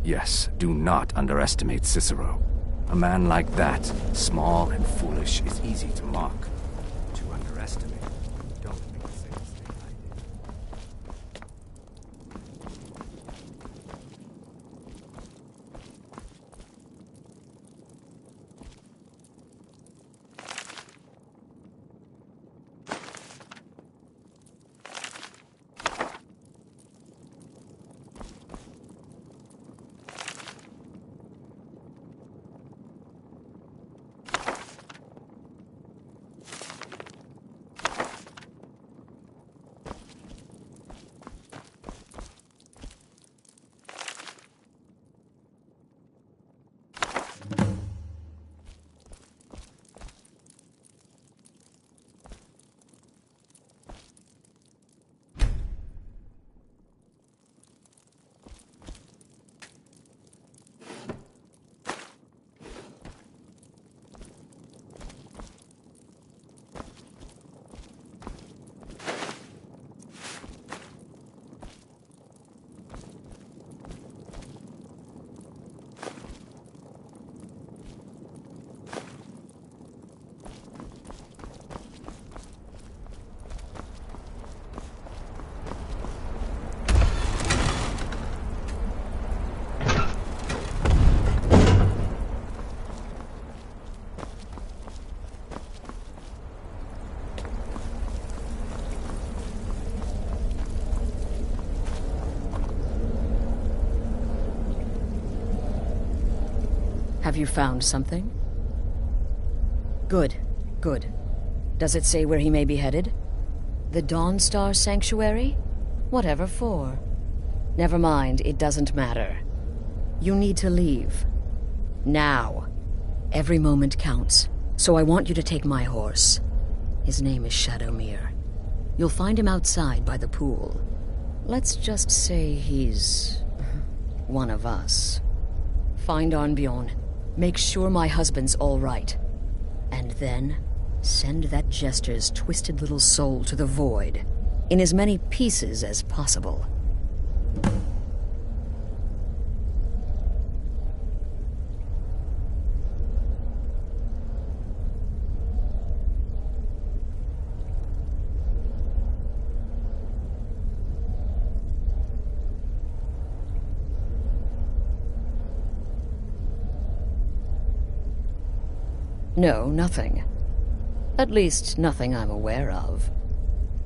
Yes, do not underestimate Cicero. A man like that, small and foolish, is easy to mock. To underestimate, don't make the same mistake I did. Have you found something? Good, good. Does it say where he may be headed? The Dawnstar Sanctuary? Whatever for. Never mind, it doesn't matter. You need to leave. Now. Every moment counts, so I want you to take my horse. His name is Shadowmere. You'll find him outside by the pool. Let's just say he's one of us. Find Arnbjorn. Make sure my husband's all right. And then, send that jester's twisted little soul to the void, in as many pieces as possible. No, nothing. At least, nothing I'm aware of.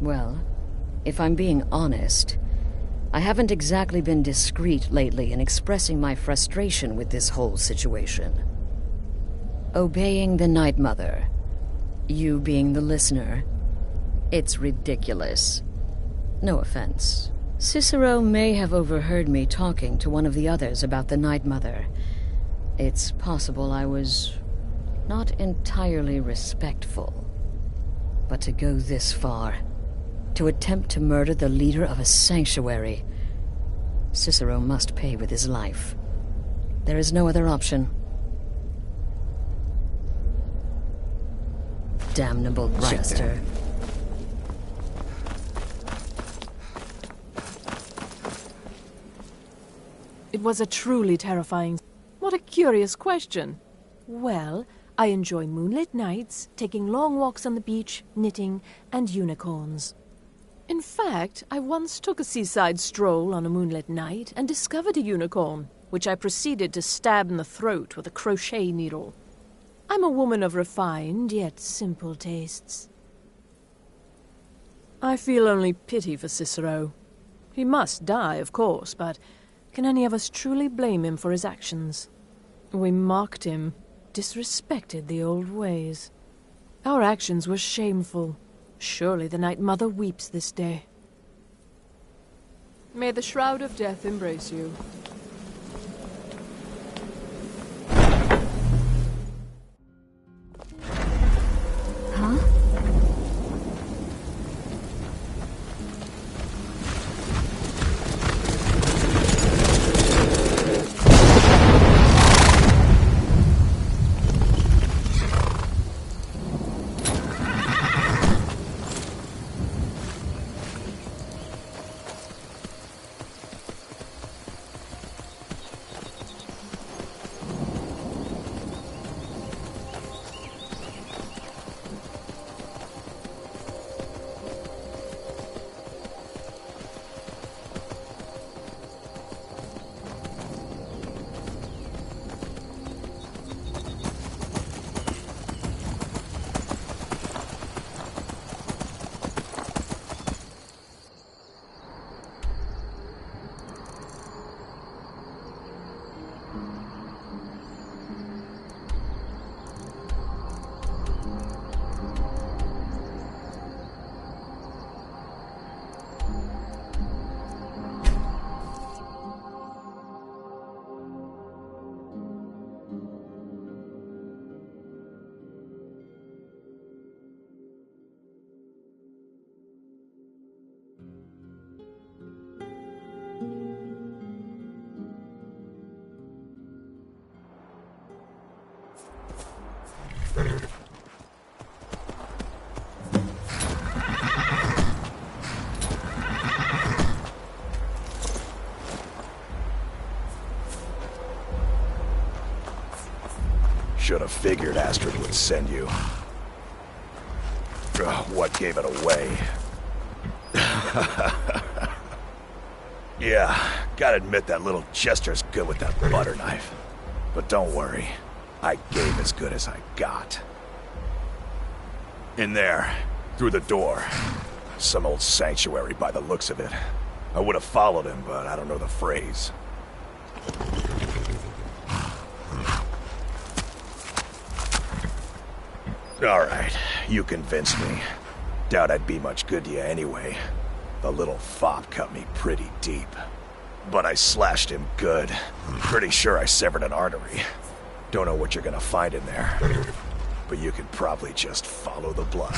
Well, if I'm being honest, I haven't exactly been discreet lately in expressing my frustration with this whole situation. Obeying the Night Mother, you being the listener, it's ridiculous. No offense. Cicero may have overheard me talking to one of the others about the Night Mother. It's possible I was not entirely respectful. But to go this far, to attempt to murder the leader of a sanctuary, Cicero must pay with his life. There is no other option. Damnable jester. It was a truly terrifying... What a curious question. Well, I enjoy moonlit nights, taking long walks on the beach, knitting, and unicorns. In fact, I once took a seaside stroll on a moonlit night and discovered a unicorn, which I proceeded to stab in the throat with a crochet needle. I'm a woman of refined yet simple tastes. I feel only pity for Cicero. He must die, of course, but can any of us truly blame him for his actions? We mocked him, disrespected the old ways. Our actions were shameful. Surely the Night Mother weeps this day. May the shroud of death embrace you. Huh? Should have figured Astrid would send you. What gave it away? Yeah, gotta admit that little Chester's good with that butter knife. But don't worry, I gave as good as I got. In there, through the door. Some old sanctuary by the looks of it. I would have followed him, but I don't know the phrase. Alright, you convinced me. Doubt I'd be much good to you anyway. The little fop cut me pretty deep. But I slashed him good. Pretty sure I severed an artery. Don't know what you're gonna find in there. But you can probably just follow the blood.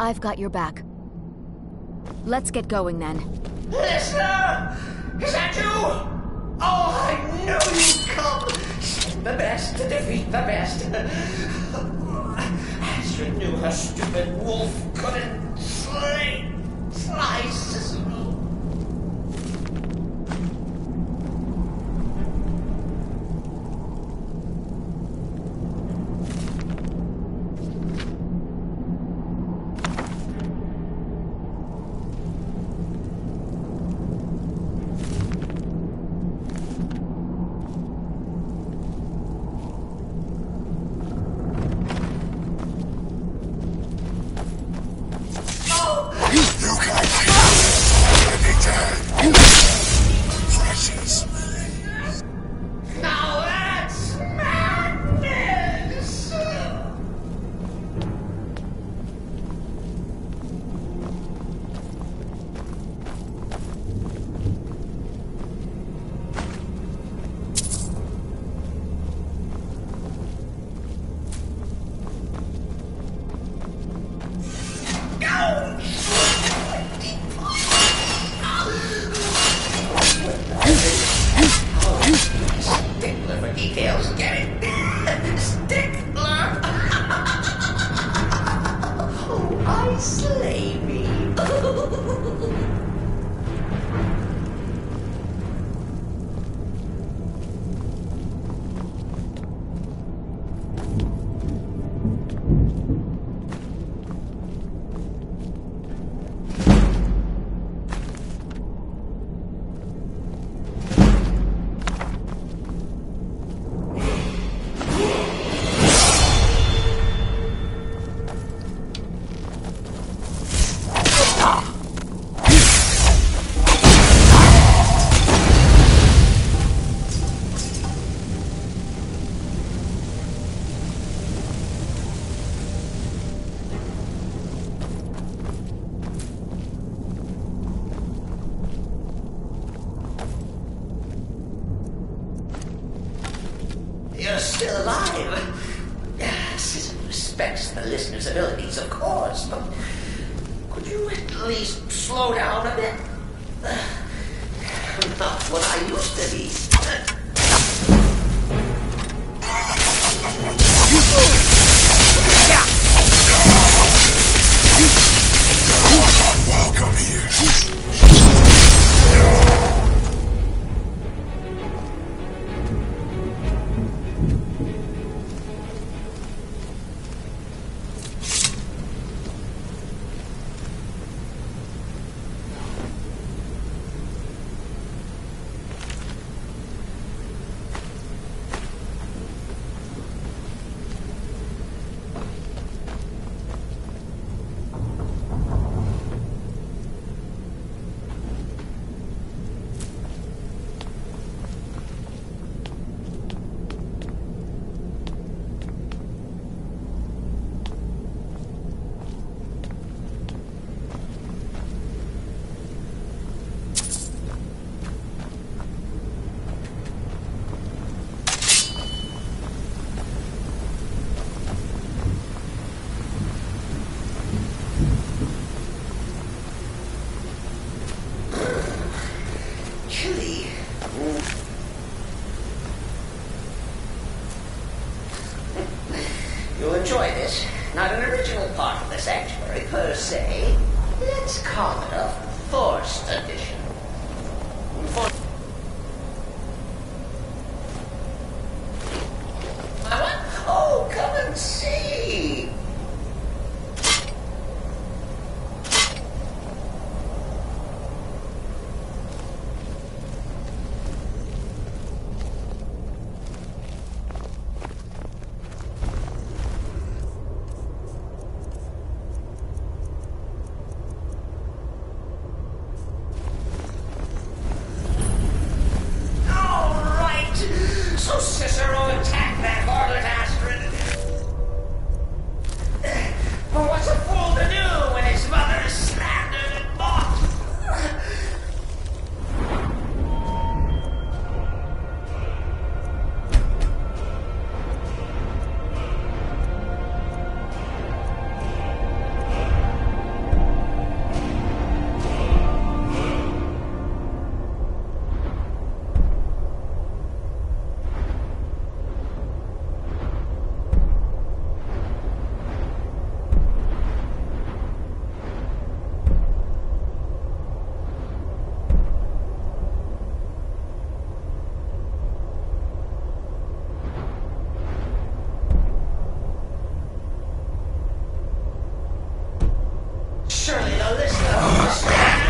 I've got your back. Let's get going then. Listener! Is that you? Oh, I knew you'd come! The best to defeat the best. Astrid knew her stupid wolf couldn't slice Cicero. You're still alive. Citizen respects the listener's abilities, of course, but could you at least slow down a bit? Not what I used to be. Welcome here. say, let's call it a forced addition. For what? Oh, come and see. So Cicero attacked that harlot Astrid. But what's a fool to do when his mother is slandered and mocked? Surely the listener understands.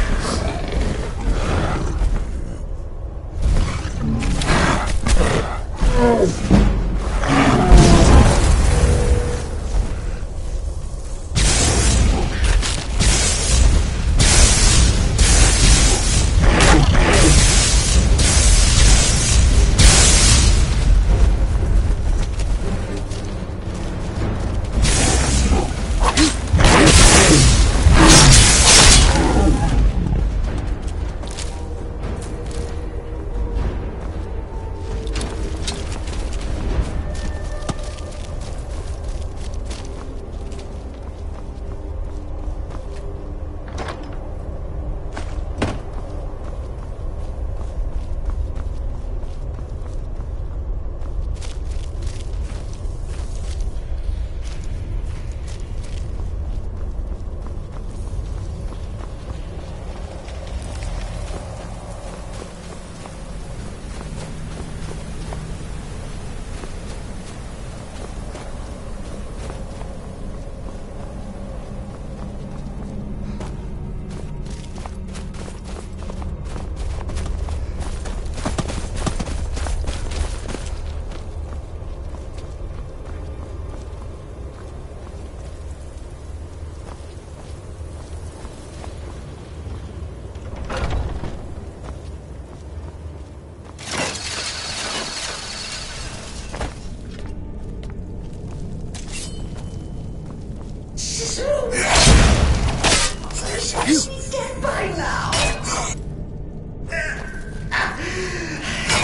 Is she dead by now?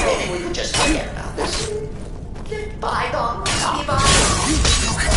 Maybe we could just forget about this. Let bygones be bygones.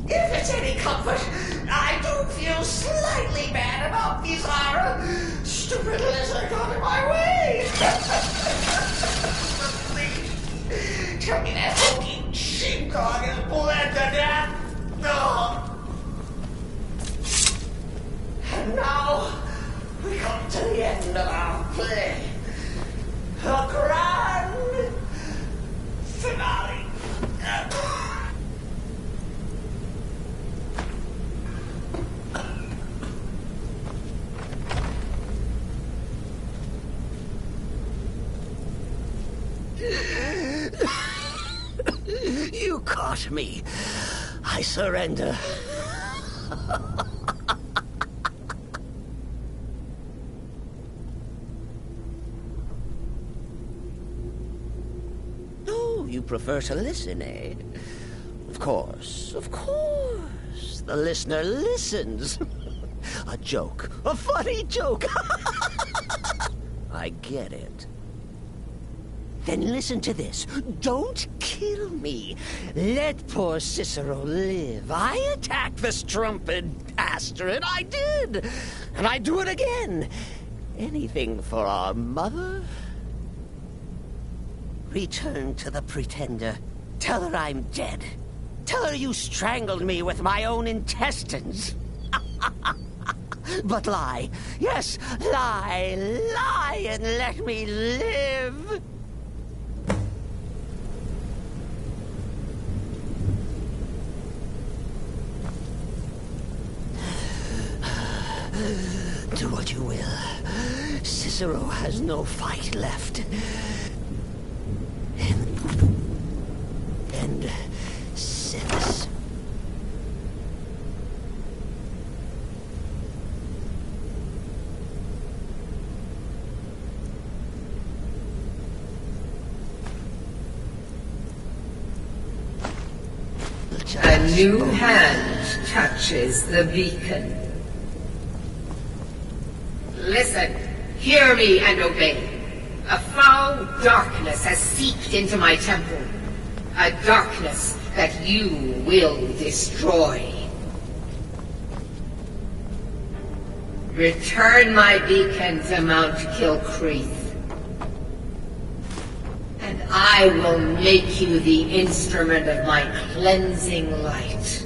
If it's any comfort, I do feel slightly bad about these stupid lizard got in my way. Please, tell me that hokey sheepdog is bled to death. No. And now we come to the end of our play. The grand finale. You caught me. I surrender. Oh, you prefer to listen, eh? Of course, of course. The listener listens. A joke. A funny joke. I get it. Then listen to this. Don't kill me. Let poor Cicero live. I attacked the strumpet bastard, and I did. And I'd do it again. Anything for our mother? Return to the Pretender. Tell her I'm dead. Tell her you strangled me with my own intestines. But lie. Yes, lie. Lie and let me live. Do what you will. Cicero has no fight left. And Sinis. A new hand touches the beacon. Listen, hear me and obey. A foul darkness has seeped into my temple. A darkness that you will destroy. Return my beacon to Mount Kilcreath. And I will make you the instrument of my cleansing light.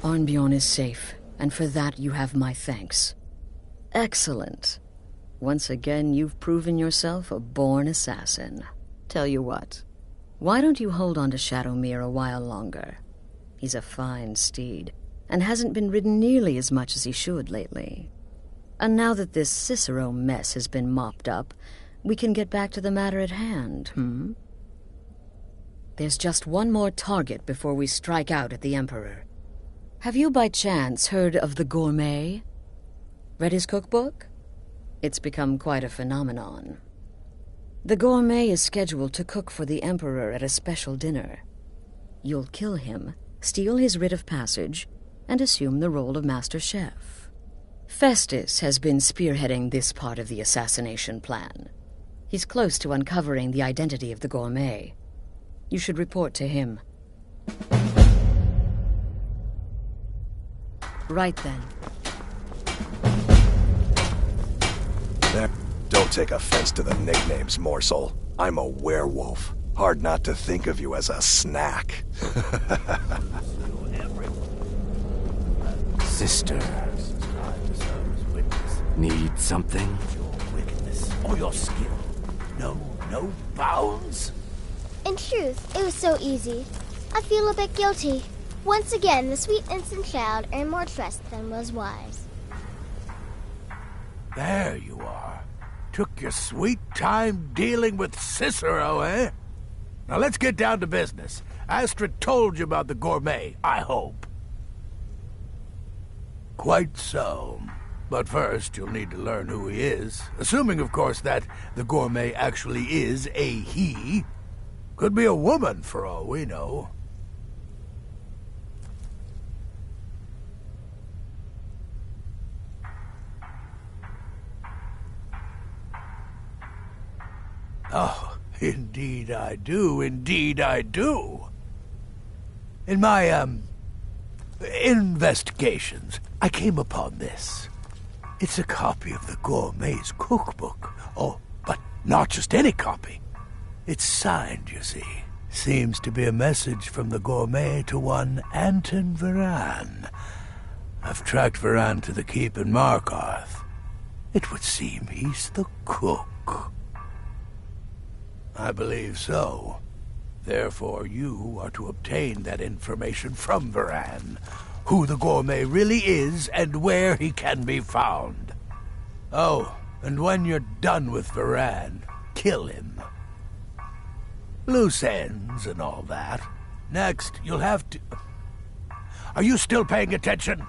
Arnbjorn is safe, and for that you have my thanks. Excellent. Once again, you've proven yourself a born assassin. Tell you what, why don't you hold on to Shadowmere a while longer? He's a fine steed, and hasn't been ridden nearly as much as he should lately. And now that this Cicero mess has been mopped up, we can get back to the matter at hand, There's just one more target before we strike out at the Emperor. Have you by chance heard of the Gourmet? Read his cookbook? It's become quite a phenomenon. The Gourmet is scheduled to cook for the Emperor at a special dinner. You'll kill him, steal his writ of passage, and assume the role of Master Chef. Festus has been spearheading this part of the assassination plan. He's close to uncovering the identity of the Gourmet. You should report to him. Right then. There. Don't take offense to the nicknames, morsel. I'm a werewolf. Hard not to think of you as a snack. Sister. Need something? Your wickedness or your skill. No bounds. In truth, it was so easy. I feel a bit guilty. Once again, the sweet innocent child earned more trust than was wise. There you are. Took your sweet time dealing with Cicero, eh? Now let's get down to business. Astrid told you about the Gourmet, I hope. Quite so. But first, you'll need to learn who he is. Assuming, of course, that the Gourmet actually is a he. Could be a woman, for all we know. Oh, indeed I do, indeed I do. In my, investigations, I came upon this. It's a copy of the Gourmet's cookbook. Oh, but not just any copy. It's signed, you see. Seems to be a message from the Gourmet to one Anton Varan. I've tracked Varan to the keep in Markarth. It would seem he's the cook. I believe so. Therefore, you are to obtain that information from Varan. Who the Gourmet really is and where he can be found. Oh, and when you're done with Varan, kill him. Loose ends and all that. Next, you'll have to... Are you still paying attention?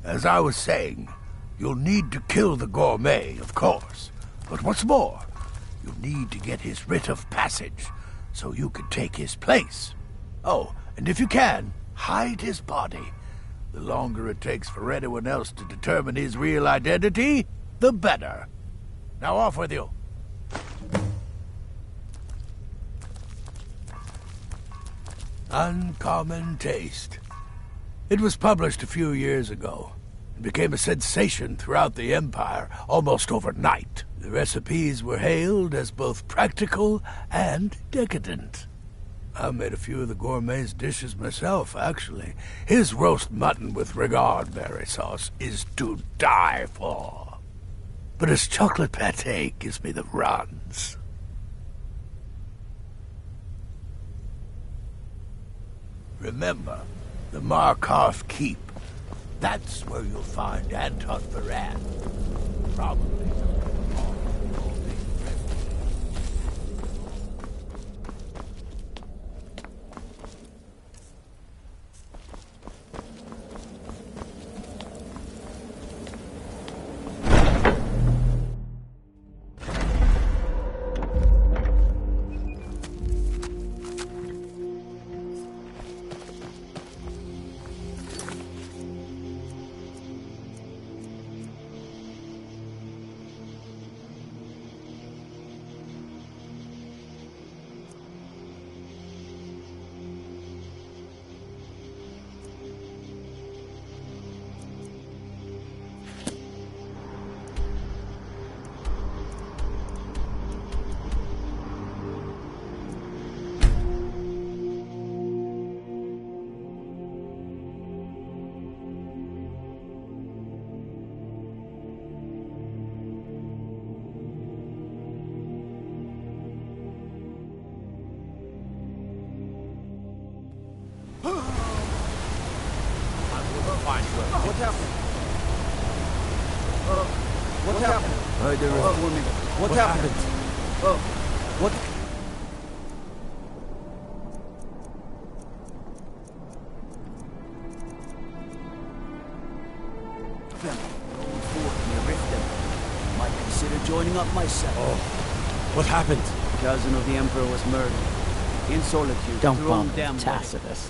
As I was saying, you'll need to kill the Gourmet, of course. But what's more, you'll need to get his writ of passage, so you can take his place. Oh, and if you can, hide his body. The longer it takes for anyone else to determine his real identity, the better. Now off with you. Uncommon Taste. It was published a few years ago. It became a sensation throughout the Empire almost overnight. The recipes were hailed as both practical and decadent. I made a few of the Gourmet's dishes myself, actually. His roast mutton with regard berry sauce is to die for. But his chocolate pâté gives me the runs. Remember, the Markarth Keep. That's where you'll find Anton Varan. Probably. find you. What happened? What happened? They're reforming. What happened? What? Might consider joining up myself. Oh, what happened? Cousin of the Emperor was murdered. In solitude. Don't thrown bump down Tacitus.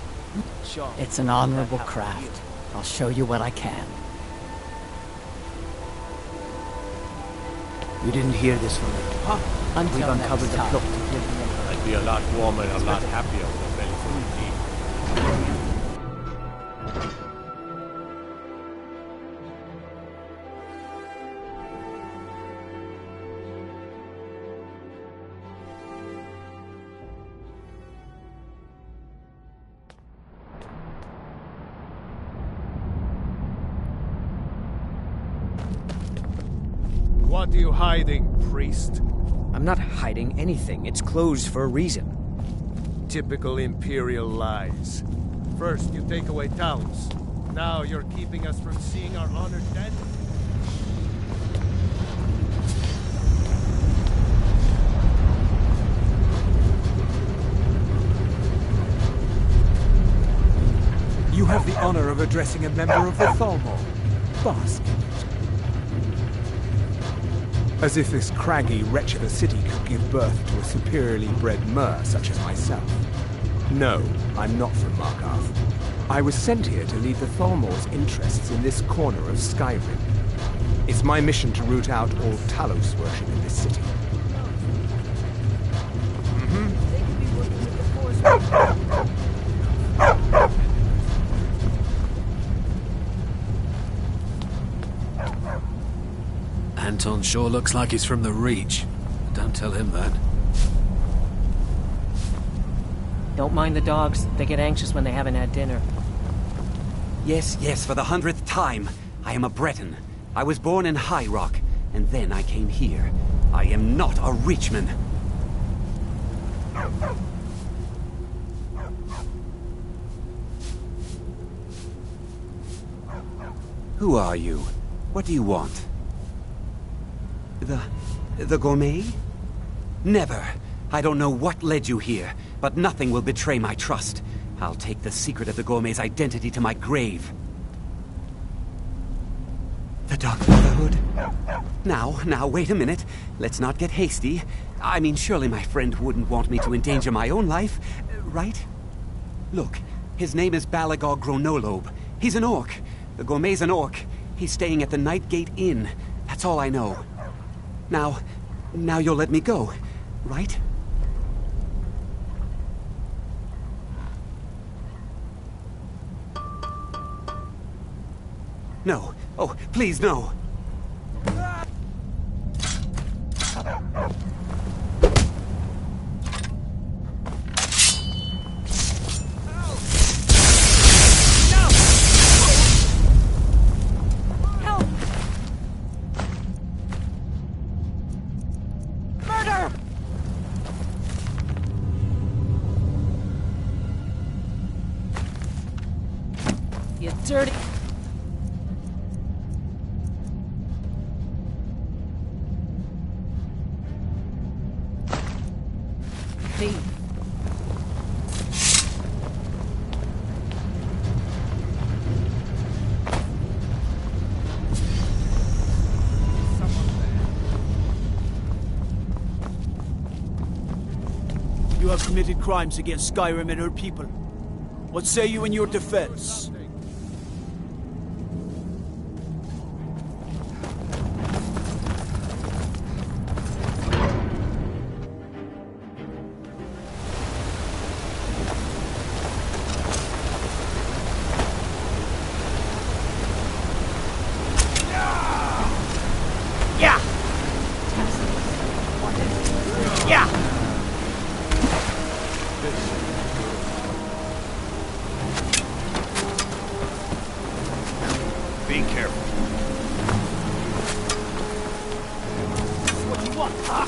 Sure. It's an honorable craft. I'll show you what I can. You didn't hear this from me. Huh? Until We've uncovered next the time. plot to kill the Emperor. I'd be a lot warmer and a lot happier with a belly full of meat. What are you hiding, priest? I'm not hiding anything. It's closed for a reason. Typical Imperial lies. First, you take away towns. Now you're keeping us from seeing our honored dead. You have the honor of addressing a member of the Thalmor. Bask. As if this craggy wretch of a city could give birth to a superiorly bred mer such as myself. No, I'm not from Markarth. I was sent here to lead the Thalmor's interests in this corner of Skyrim. It's my mission to root out all Talos worship in this city. Anton sure looks like he's from the Reach. Don't tell him that. Don't mind the dogs. They get anxious when they haven't had dinner. Yes, for the 100th time. I am a Breton. I was born in High Rock, and then I came here. I am not a Richman. Who are you? What do you want? The gourmet? Never. I don't know what led you here, but nothing will betray my trust. I'll take the secret of the gourmet's identity to my grave. The Dark Brotherhood? Now, wait a minute. Let's not get hasty. I mean, surely my friend wouldn't want me to endanger my own life, right? Look, his name is Balagog Gronolobe. He's an orc. The gourmet's an orc. He's staying at the Nightgate Inn. That's all I know. Now you'll let me go, right? No. Oh, please, no. You dirty... thief. You have committed crimes against Skyrim and her people. What say you in your defense? Be careful. What do you want, huh?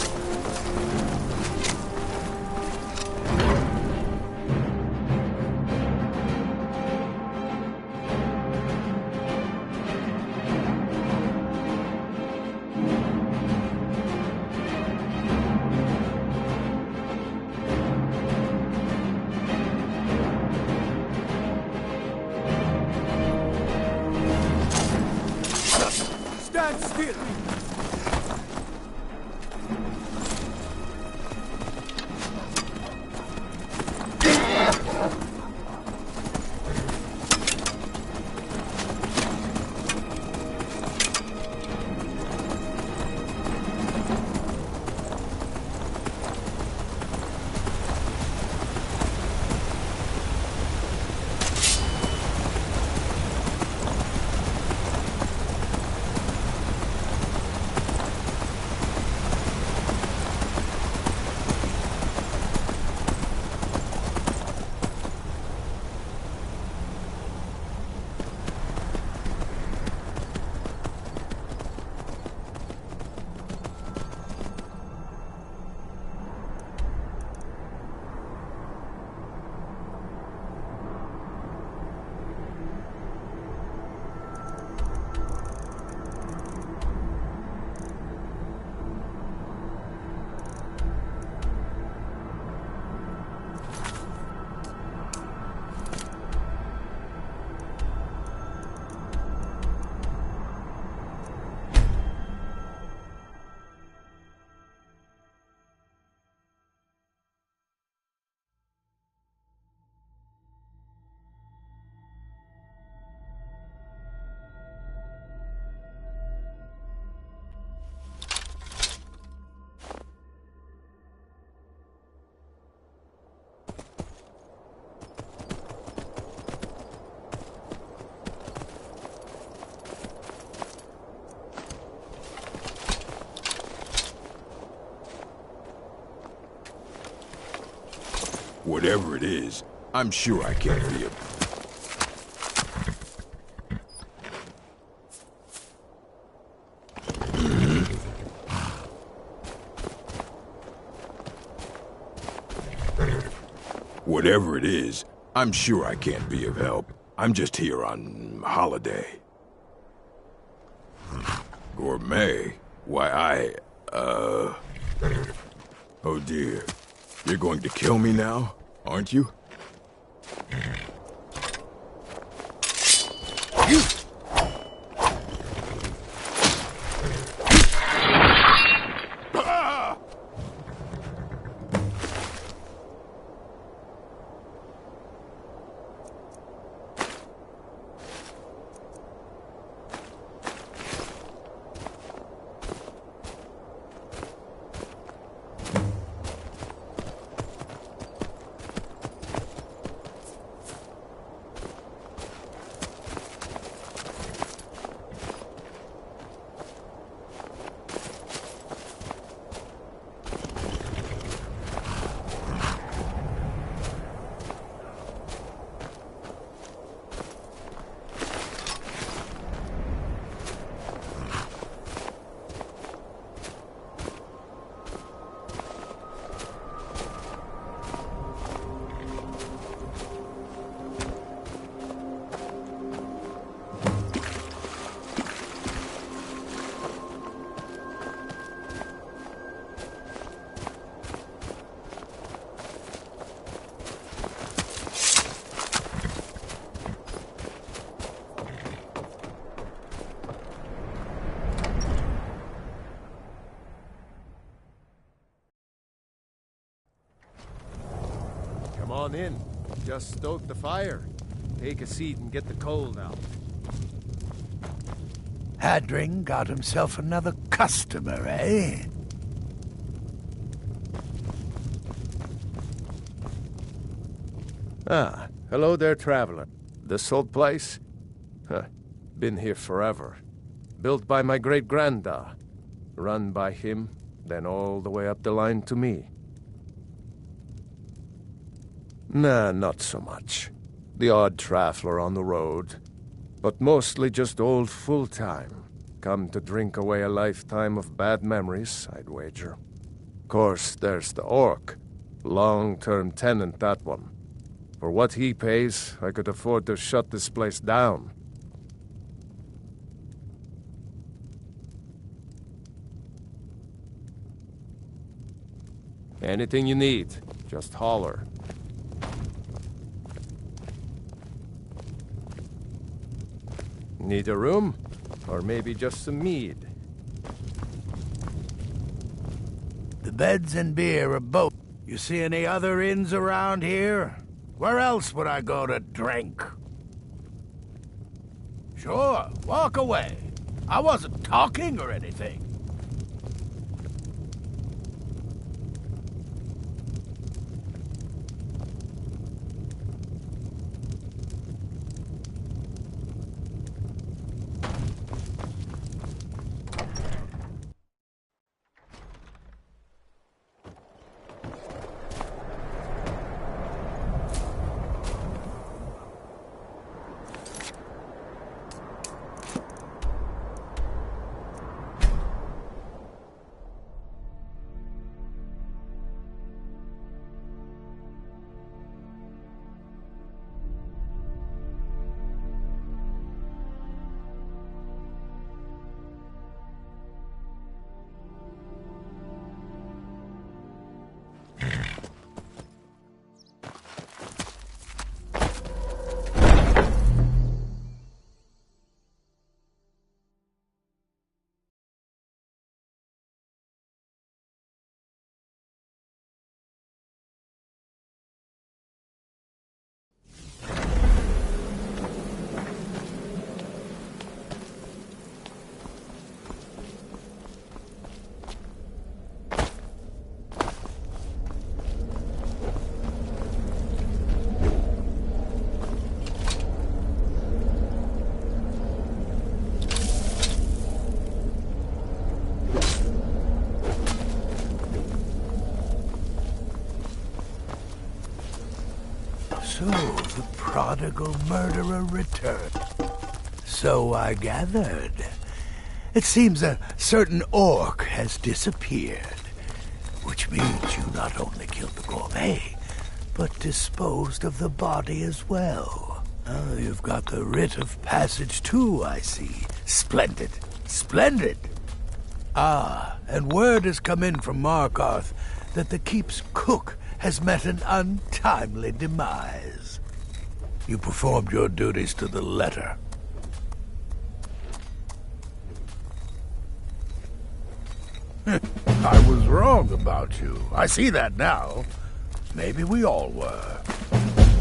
Stand still! Whatever it is, I'm sure I can't be a... Whatever it is, I'm sure I can't be of help. I'm just here on holiday. Gourmet? Why, oh dear. You're going to kill me now, aren't you? Come on in. Just stoke the fire. Take a seat and get the cold out. Hadring got himself another customer, eh? Ah, hello there, traveler. This old place? Huh, been here forever. Built by my great-granda. Run by him, then all the way up the line to me. Nah, not so much. The odd traveler on the road. But mostly just old full-time. Come to drink away a lifetime of bad memories, I'd wager. Course, there's the orc. Long-term tenant, that one. For what he pays, I could afford to shut this place down. Anything you need, just holler. Need a room? Or maybe just some mead. The beds and beer are both. You see any other inns around here? Where else would I go to drink? Sure, walk away. I wasn't talking or anything. So, the prodigal murderer returned. So I gathered. It seems a certain orc has disappeared, which means you not only killed the gourmet, but disposed of the body as well. Oh, you've got the writ of passage too, I see. Splendid. Splendid! Ah, and word has come in from Markarth that the keep's cook has met an untimely demise. You performed your duties to the letter. I was wrong about you. I see that now. Maybe we all were.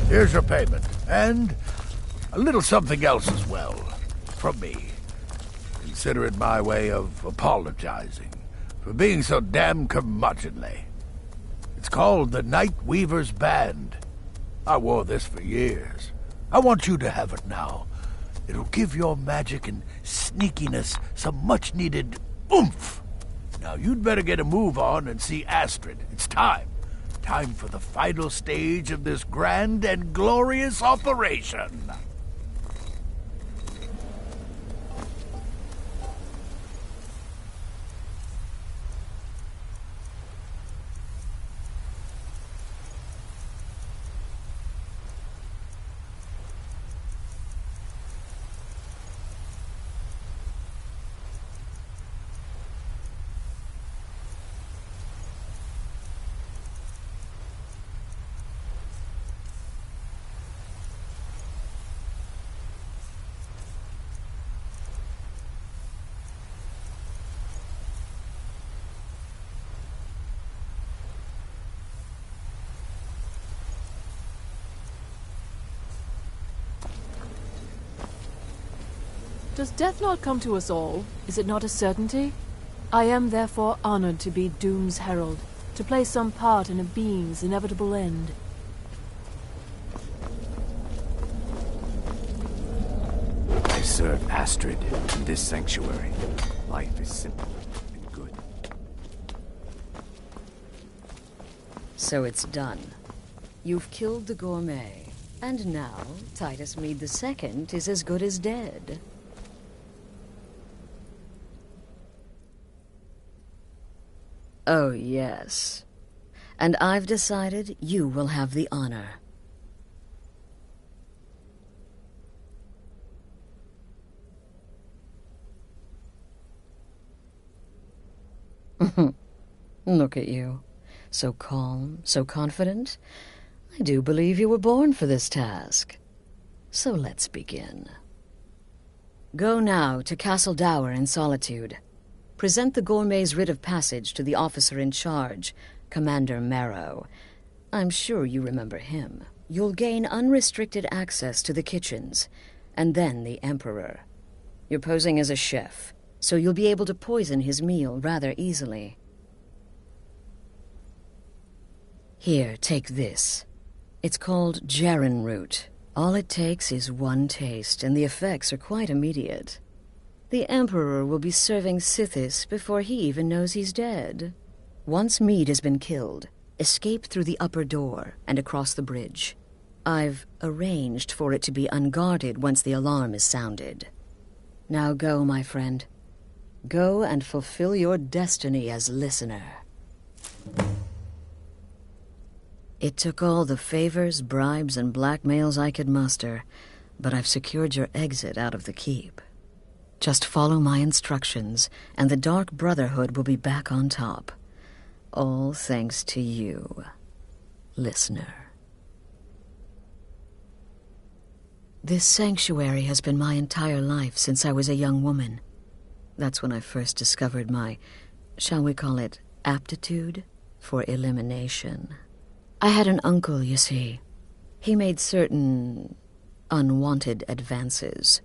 Here's your payment, and a little something else as well, from me. Consider it my way of apologizing for being so damn curmudgeonly. It's called the Night Weaver's Band. I wore this for years. I want you to have it now. It'll give your magic and sneakiness some much-needed oomph. Now you'd better get a move on and see Astrid. It's time. Time for the final stage of this grand and glorious operation. Does death not come to us all? Is it not a certainty? I am therefore honored to be Doom's herald, to play some part in a being's inevitable end. I serve Astrid in this sanctuary. Life is simple and good. So it's done. You've killed the gourmet, and now Titus Mead II is as good as dead. Oh, yes. And I've decided you will have the honor. Look at you. So calm, so confident. I do believe you were born for this task. So let's begin. Go now to Castle Dower in Solitude. Present the gourmet's writ of passage to the officer in charge, Commander Marrow. I'm sure you remember him. You'll gain unrestricted access to the kitchens, and then the Emperor. You're posing as a chef, so you'll be able to poison his meal rather easily. Here, take this. It's called Jaren root. All it takes is one taste, and the effects are quite immediate. The Emperor will be serving Sithis before he even knows he's dead. Once Mead has been killed, escape through the upper door and across the bridge. I've arranged for it to be unguarded once the alarm is sounded. Now go, my friend. Go and fulfill your destiny as listener. It took all the favors, bribes, and blackmails I could muster, but I've secured your exit out of the keep. Just follow my instructions, and the Dark Brotherhood will be back on top. All thanks to you, listener. This sanctuary has been my entire life since I was a young woman. That's when I first discovered my, shall we call it, aptitude for elimination. I had an uncle, you see. He made certain unwanted advances.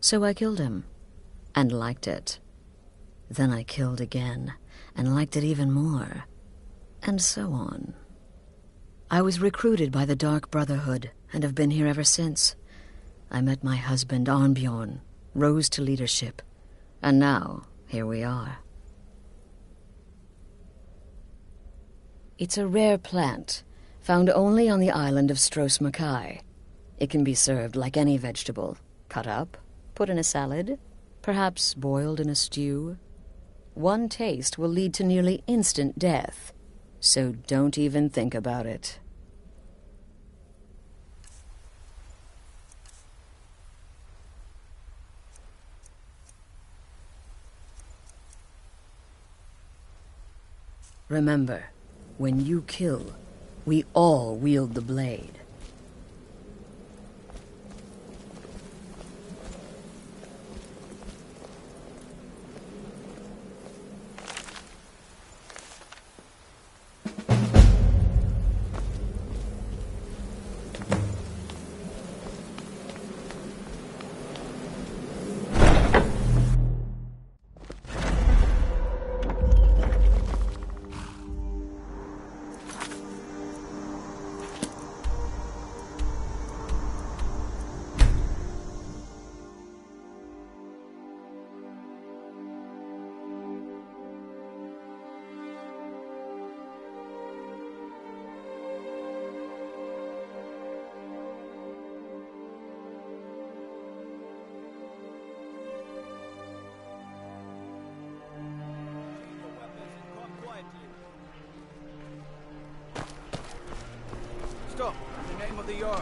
So I killed him, and liked it. Then I killed again, and liked it even more, and so on. I was recruited by the Dark Brotherhood, and have been here ever since. I met my husband, Arnbjorn, rose to leadership, and now, here we are. It's a rare plant, found only on the island of Stros Mackay. It can be served like any vegetable, cut up, put in a salad, perhaps boiled in a stew. One taste will lead to nearly instant death, so don't even think about it. Remember, when you kill, we all wield the blade. Stop! In the name of the Jarl!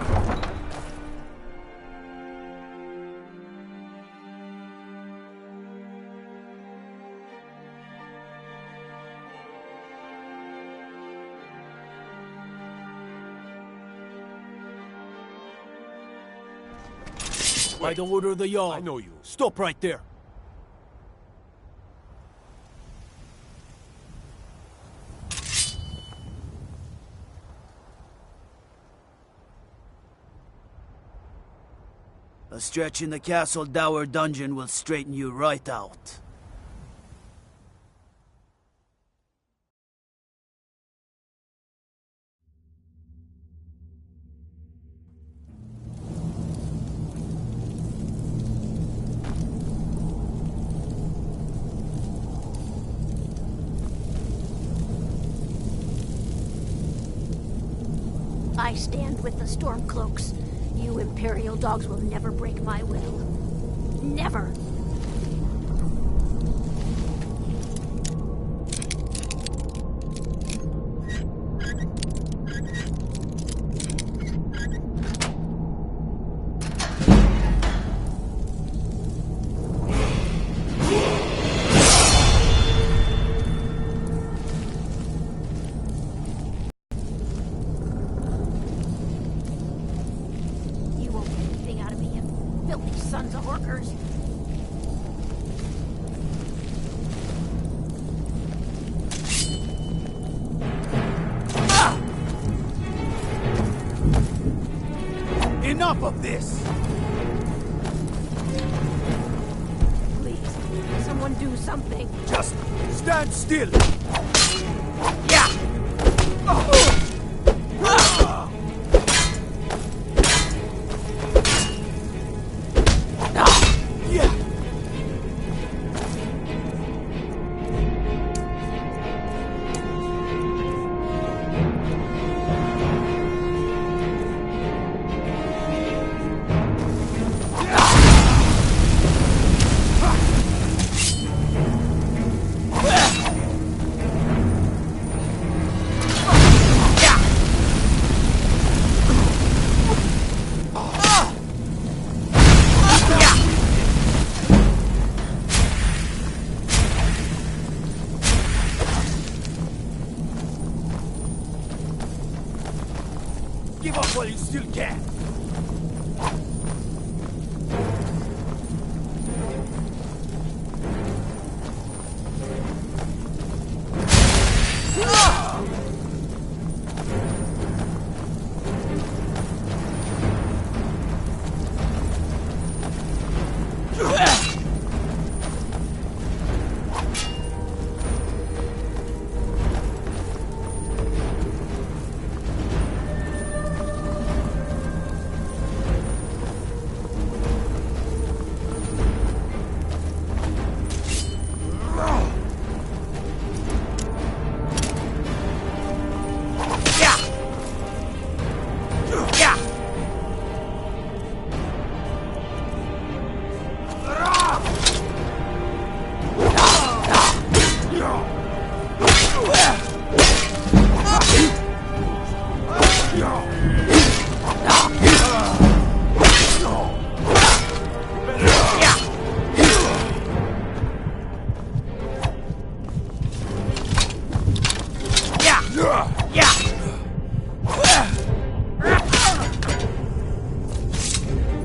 By the order of the Jarl. I know you. Stop right there. A stretch in the Castle Dower dungeon will straighten you right out. I stand with the Stormcloaks. You Imperial dogs will never break my will. Never! Sons of fuckers. Enough of this! Please, someone do something. Just stand still! Yeah! Give up while you still can!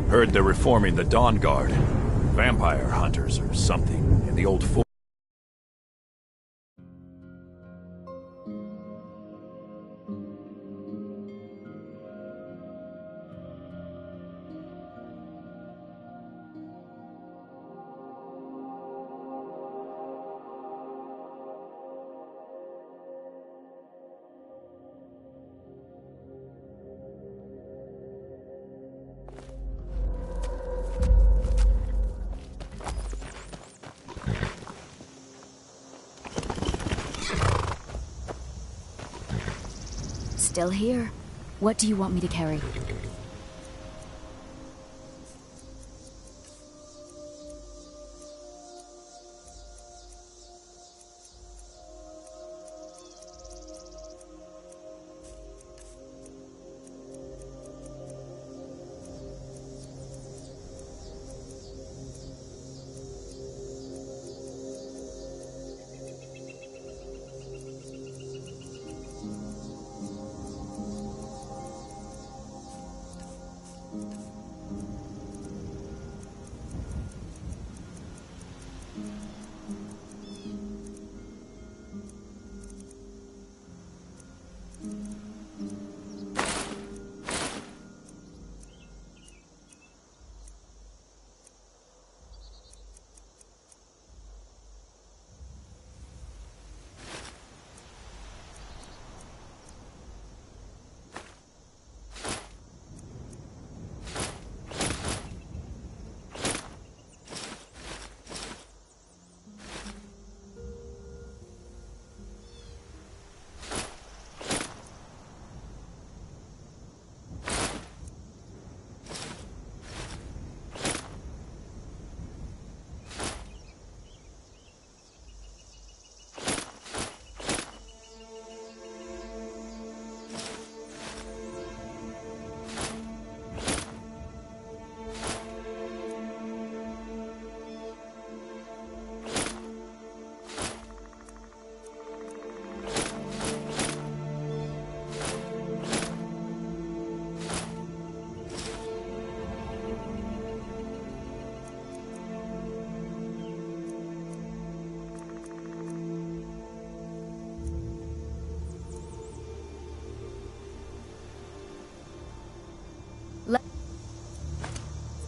Heard they're reforming the Dawn Guard. Vampire hunters or something in the old fort. Still here. What do you want me to carry?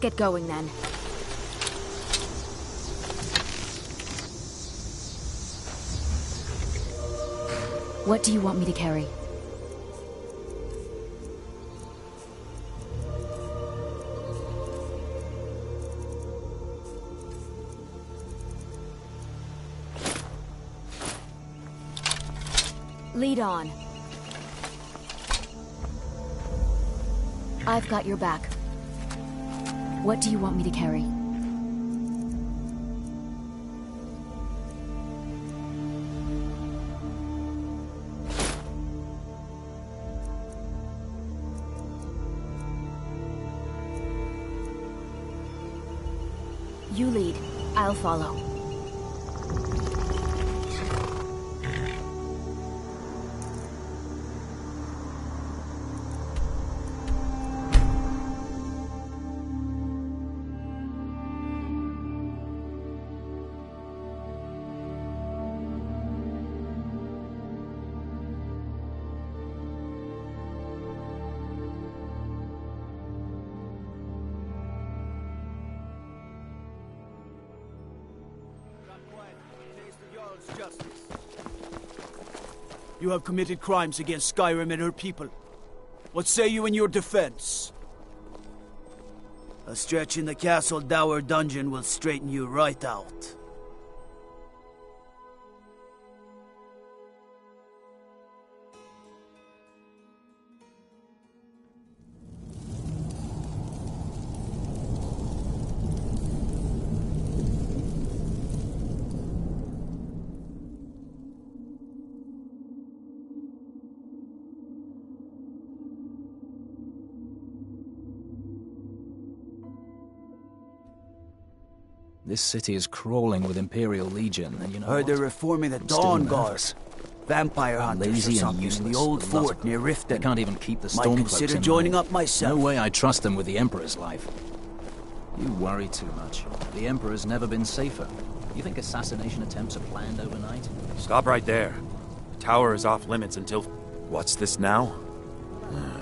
get going then. What do you want me to carry? Lead on. I've got your back. What do you want me to carry? You lead. I'll follow. You have committed crimes against Skyrim and her people. What say you in your defense? A stretch in the castle dower dungeon will straighten you right out. This city is crawling with Imperial Legion, and you know Heard what? they're reforming the I'm still Dawn Guard. nervous. Vampire hunters or Lazy and something useless. in the old Lots of fort them. near Riften. They can't even keep the Might Stormcloaks consider in joining line. up myself. No way I trust them with the Emperor's life. You worry too much. The Emperor's never been safer. You think assassination attempts are planned overnight? Stop right there. The tower is off limits until... What's this now?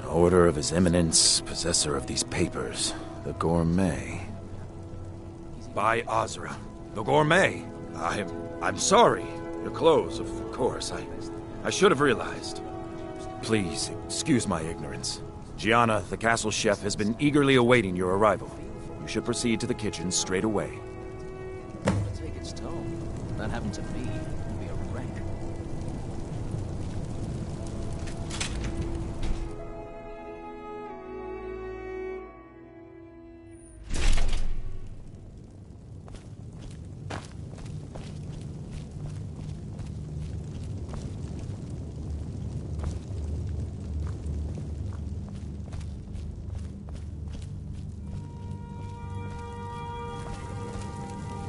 Order of His Eminence, possessor of these papers. The Gourmet. By Azra. The Gourmet. I'm sorry. Your clothes, of course. I should have realized. Please, excuse my ignorance. Gianna, the castle chef, has been eagerly awaiting your arrival. You should proceed to the kitchen straight away. It'll take its toll. If that happened to me, it'd be a wreck.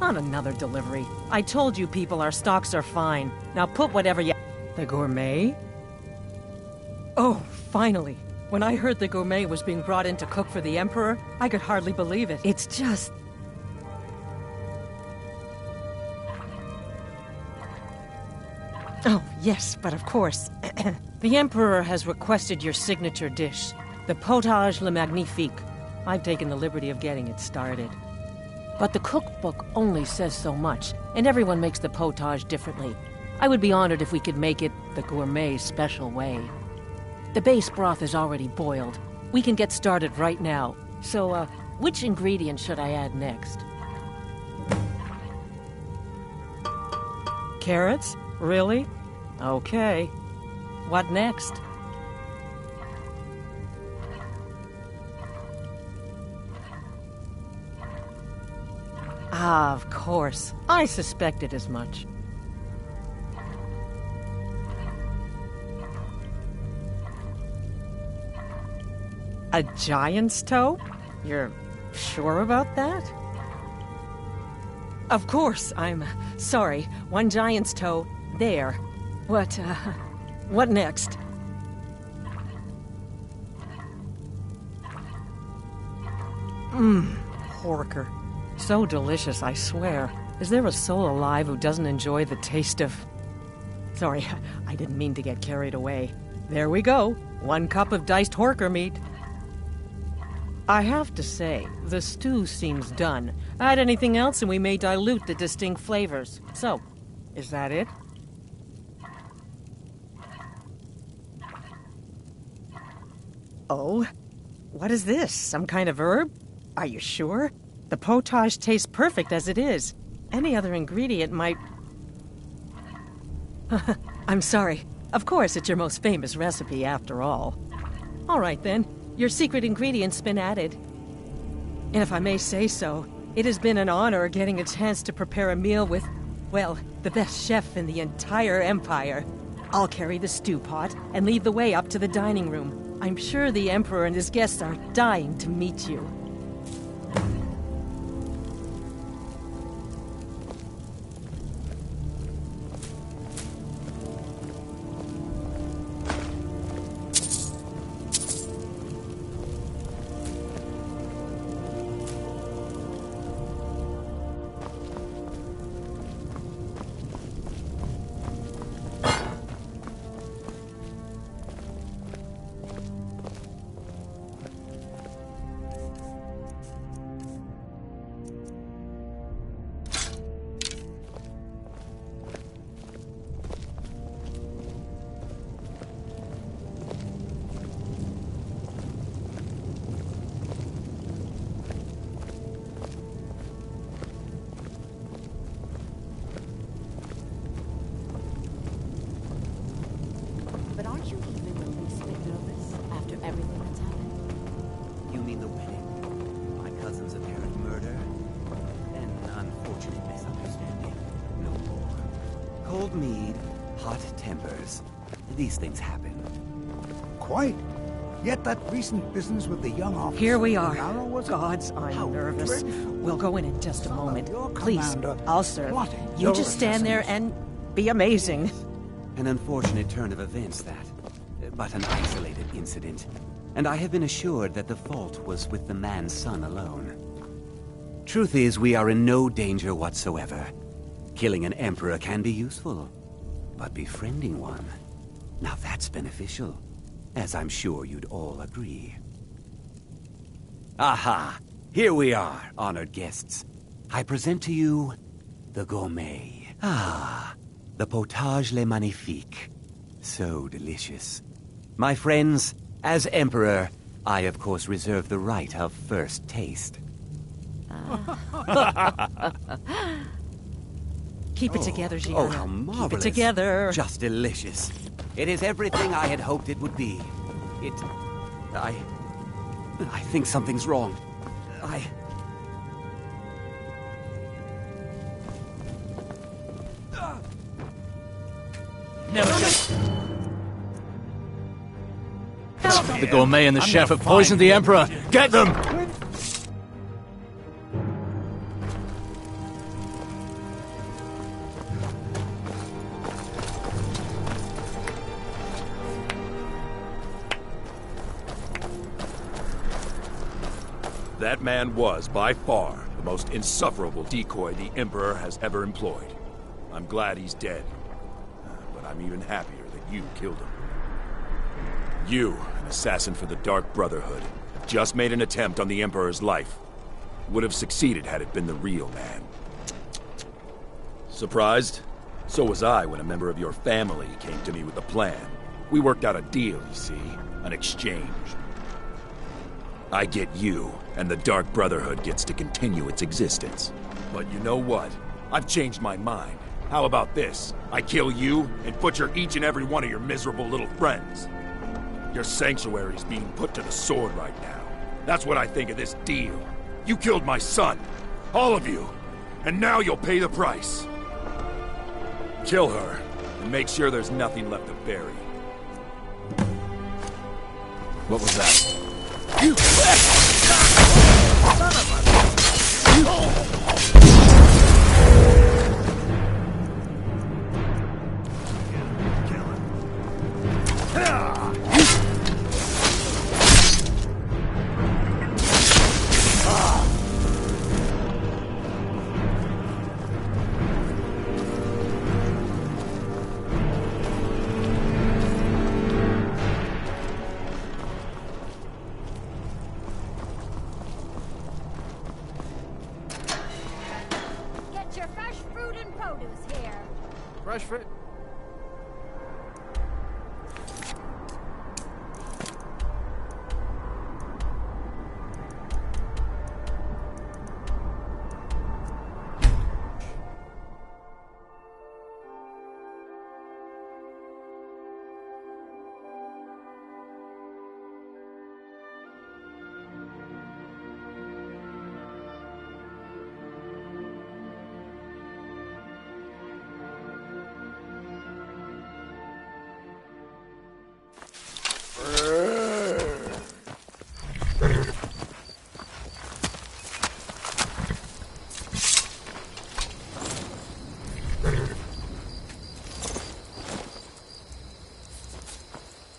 On another delivery. I told you people our stocks are fine. Now put whatever you... The Gourmet? Oh, finally. When I heard the Gourmet was being brought in to cook for the Emperor, I could hardly believe it. It's just... Oh, yes, but of course. The Emperor has requested your signature dish, the Potage le Magnifique. I've taken the liberty of getting it started. But the cookbook only says so much, and everyone makes the potage differently. I would be honored if we could make it the Gourmet special way. The base broth is already boiled. We can get started right now. So, which ingredient should I add next? Carrots? Really? Okay. What next? Ah, of course. I suspected as much. A giant's toe? You're sure about that? Of course, I'm sorry. One giant's toe, there. What next? Porker. So delicious, I swear. Is there a soul alive who doesn't enjoy the taste of... Sorry, I didn't mean to get carried away. There we go. 1 cup of diced horker meat. I have to say, the stew seems done. Add anything else and we may dilute the distinct flavors. So, is that it? Oh? What is this? Some kind of herb? Are you sure? The potage tastes perfect as it is. Any other ingredient might... I'm sorry. Of course, it's your most famous recipe, after all. All right, then. Your secret ingredient's been added. And if I may say so, it has been an honor getting a chance to prepare a meal with, well, the best chef in the entire Empire. I'll carry the stew pot and lead the way up to the dining room. I'm sure the Emperor and his guests are dying to meet you. But aren't you even the least bit nervous after everything that's happened? You mean the wedding? My cousin's apparent murder? An unfortunate misunderstanding. No more. Cold mead, hot tempers. These things happen. Quite. Yet that recent business with the young officer... Here we are. Narrow was Gods, I'm nervous. dreadful. We'll go in just a moment. your Please, commander I'll serve. plotting You your just stand there and be amazing. An unfortunate turn of events, that. But an isolated incident. And I have been assured that the fault was with the man's son alone. Truth is, we are in no danger whatsoever. Killing an emperor can be useful. But befriending one... now that's beneficial. As I'm sure you'd all agree. Aha! Here we are, honored guests. I present to you... the gourmet. Ah, the potage le magnifique. So delicious. My friends, as Emperor, I of course reserve the right of first taste. Keep it together, Gianna. Oh, how marvelous. Keep it together. Just delicious. It is everything I had hoped it would be. I think something's wrong. Never just... The gourmet and the chef have poisoned the Emperor. Get them! That man was, by far, the most insufferable decoy the Emperor has ever employed. I'm glad he's dead. But I'm even happier that you killed him. You, an assassin for the Dark Brotherhood, just made an attempt on the Emperor's life. Would have succeeded had it been the real man. Surprised? So was I when a member of your family came to me with a plan. We worked out a deal, you see. An exchange. I get you, and the Dark Brotherhood gets to continue its existence. But you know what? I've changed my mind. How about this? I kill you, and butcher each and every one of your miserable little friends. Your sanctuary's being put to the sword right now. That's what I think of this deal. You killed my son. All of you. And now you'll pay the price. Kill her, and make sure there's nothing left to bury. What was that? You your fresh fruit and produce here. Fresh fruit?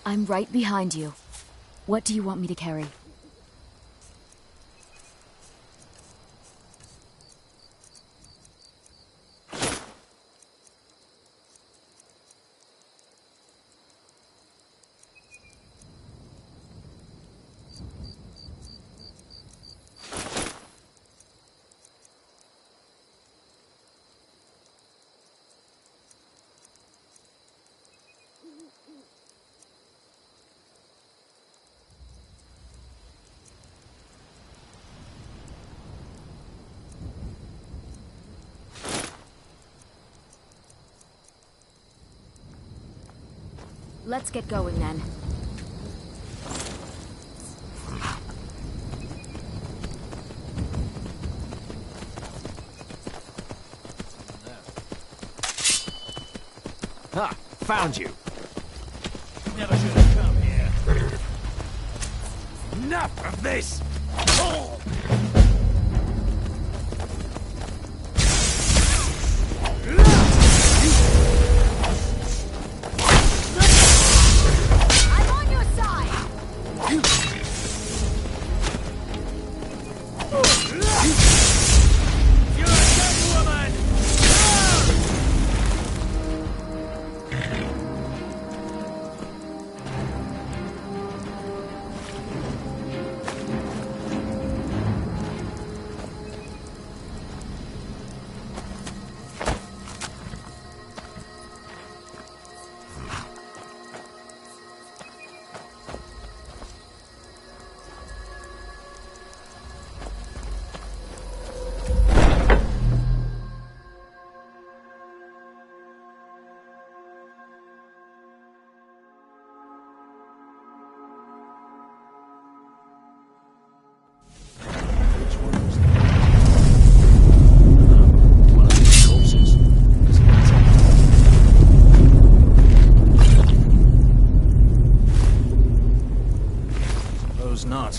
I'm right behind you. What do you want me to carry? Let's get going then. Ha! Found you! Never should have come here. Enough of this! Not.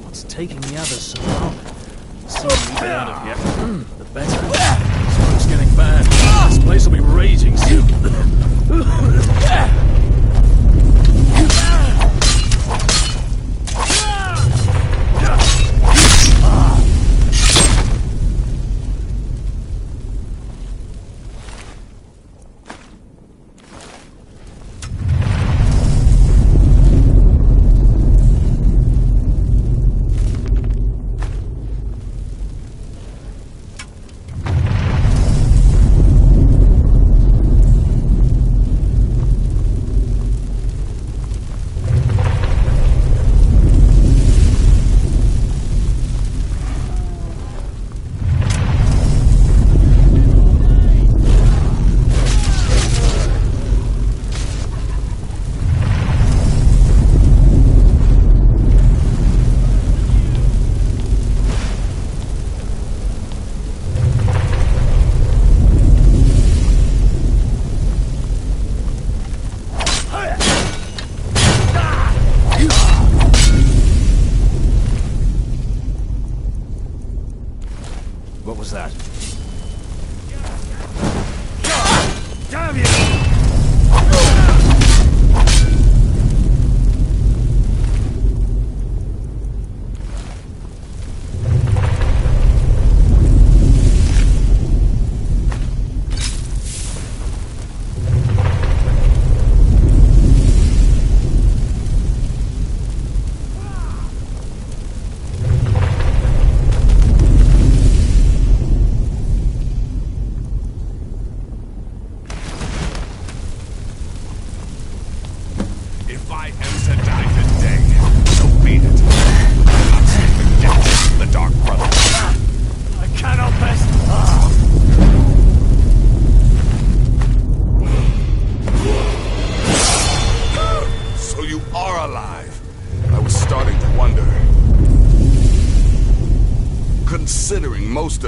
What's taking the others so long? The sooner we get out of here, the better. Smoke's getting bad. This place will be raging soon.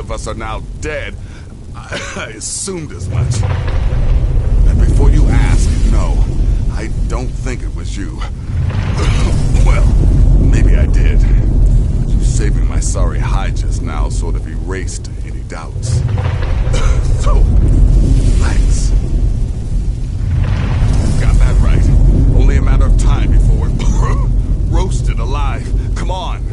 of us are now dead, I assumed as much. And before you ask, no, I don't think it was you. Well, maybe I did. But you saving my sorry hide just now sort of erased any doubts. So, thanks. You got that right. Only a matter of time before we're roasted alive. Come on.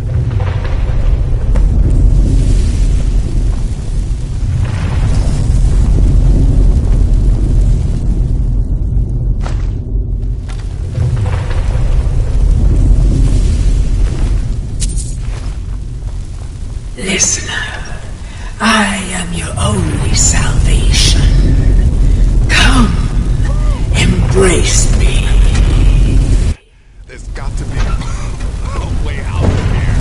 Listener, I am your only salvation. Come, embrace me. There's got to be a way out of here.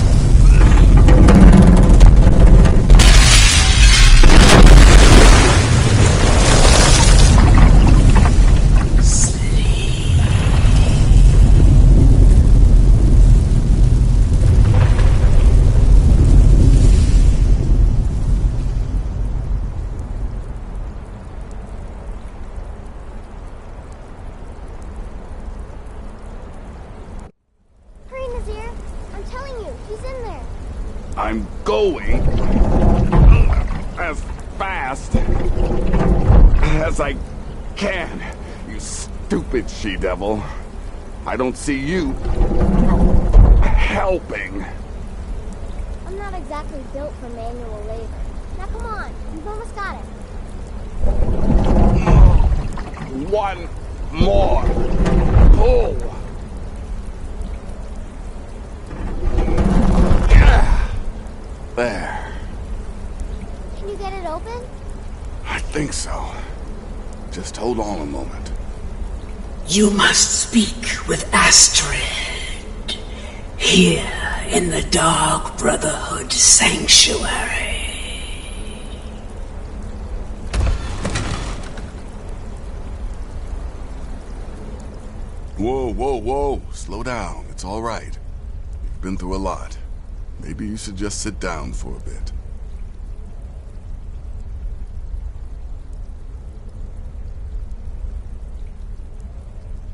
I'm going as fast as I can, you stupid she-devil. I don't see you helping. I'm not exactly built for manual labor. Now come on, you've almost got it. One more pull. There. Can you get it open? I think so. Just hold on a moment. You must speak with Astrid. Here in the Dark Brotherhood Sanctuary. Whoa, whoa, whoa. Slow down. It's all right. You've been through a lot. Maybe you should just sit down for a bit.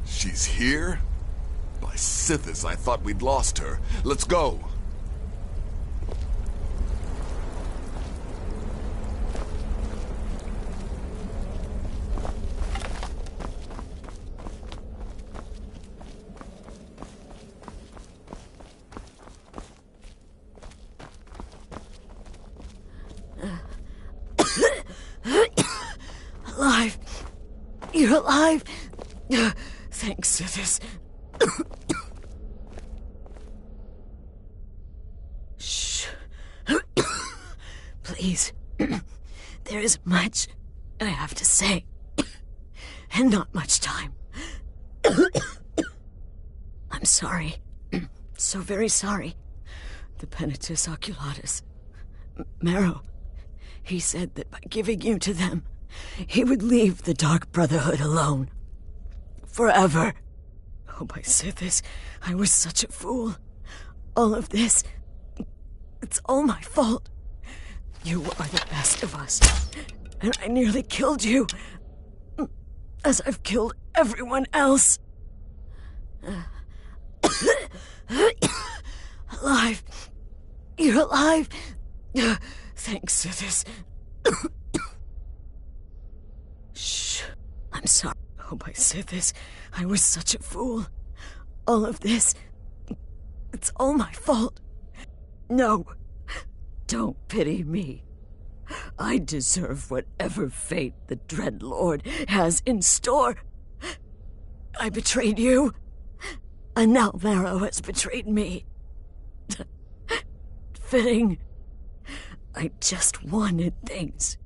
She's here? By Sithis, I thought we'd lost her. Let's go. Alive. You're alive. Thanks, Sithis. Shh. Please. There is much I have to say, and not much time. I'm sorry. So very sorry. The Penitus Oculatus. Marrow. He said that by giving you to them, he would leave the Dark Brotherhood alone. Forever. Oh, by Sithis, I was such a fool. All of this, it's all my fault. You are the best of us, and I nearly killed you, as I've killed everyone else. Alive. You're alive. Thanks, Sithis. Shh. I'm sorry. Oh, by Sithis, I was such a fool. All of this, it's all my fault. No, don't pity me. I deserve whatever fate the Dread Lord has in store. I betrayed you, and now Marrow has betrayed me. Fitting. I just wanted things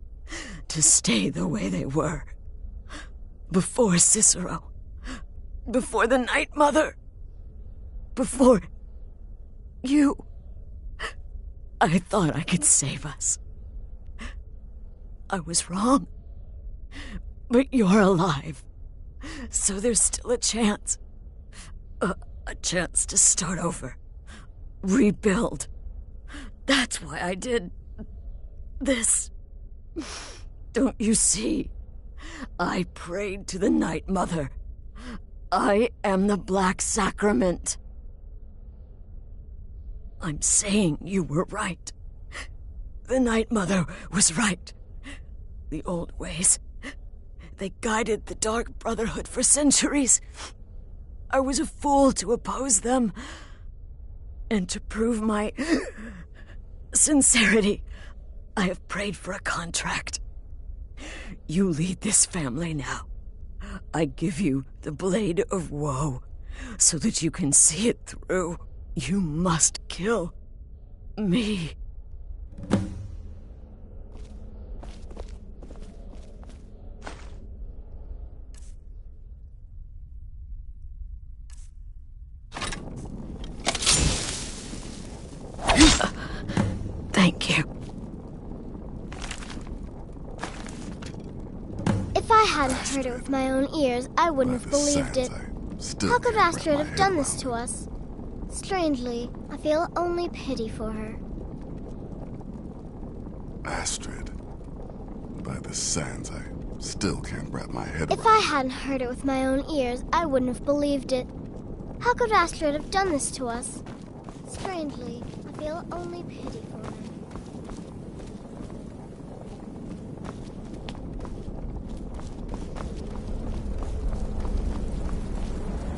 to stay the way they were. Before Cicero. Before the Night Mother. Before you. I thought I could save us. I was wrong. But you're alive. So there's still a chance. A chance to start over. Rebuild. That's why I did this. Don't you see? I prayed to the Night Mother. I am the Black Sacrament. I'm saying you were right. The Night Mother was right. The old ways, they guided the Dark Brotherhood for centuries. I was a fool to oppose them. And to prove my sincerity, I have prayed for a contract. You lead this family now. I give you the Blade of Woe, so that you can see it through. You must kill me. Thank you. If I hadn't heard it with my own ears, I wouldn't have believed it. How could Astrid have done this to us? Strangely, I feel only pity for her. Astrid. By the sands, I still can't wrap my head around. If I hadn't heard it with my own ears, I wouldn't have believed it. How could Astrid have done this to us? Strangely, I feel only pity for her.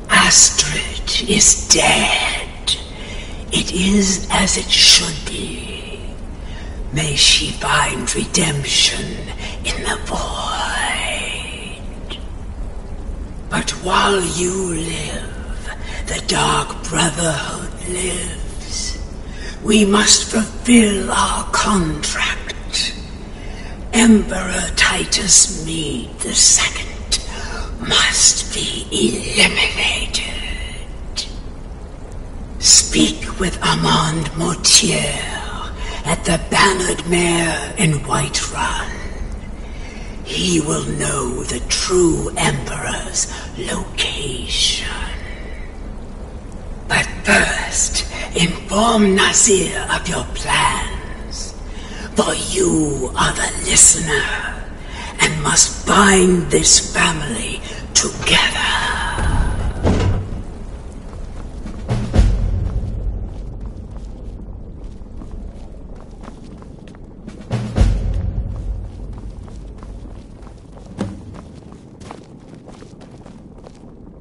Astrid is dead. It is as it should be. May she find redemption in the void. But while you live, the Dark Brotherhood lives. We must fulfill our contract. Emperor Titus Mede II must be eliminated. Speak with Armand Mortier at the Bannered Mare in Whiterun. He will know the true Emperor's location. But first, inform Nazir of your plans, for you are the listener and must bind this family together.